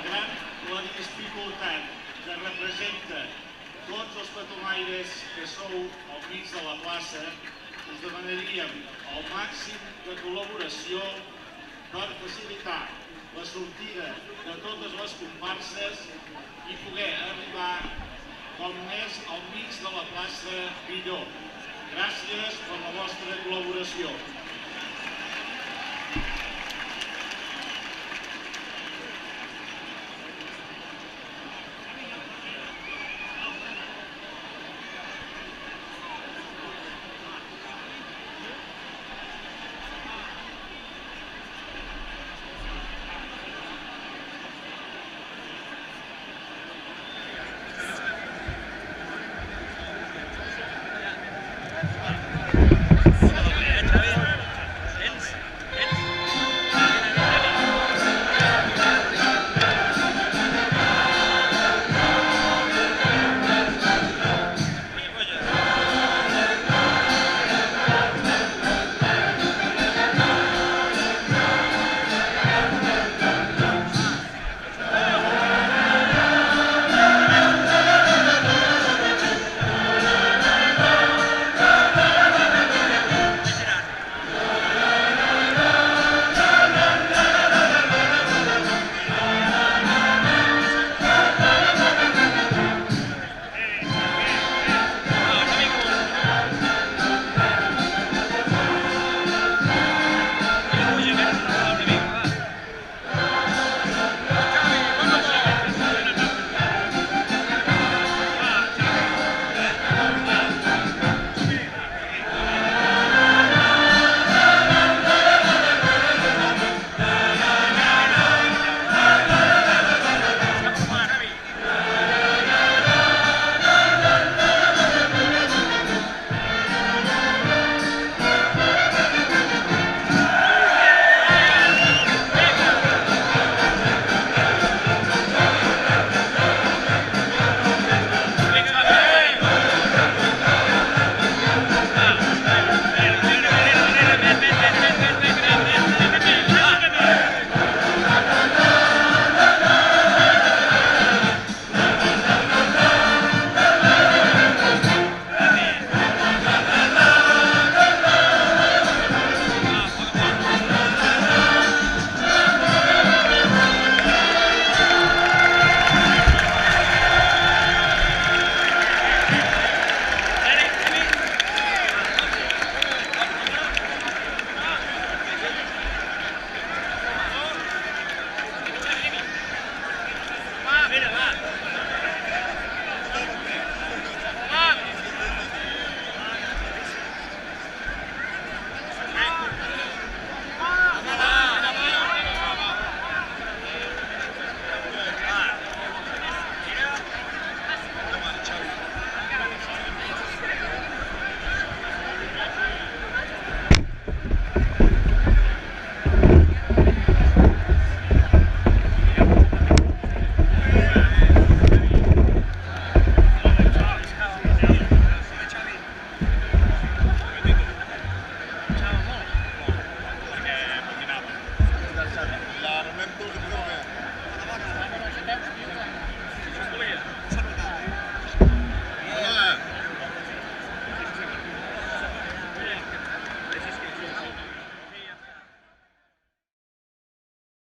malgrat la dificultat que representa tots els patronaires que sou al mig de la plaça, us demanaríem el màxim de col·laboració per facilitar la sortida de totes les comparses i poder arribar com més al mig de la plaça millor. Gràcies per la vostra col·laboració.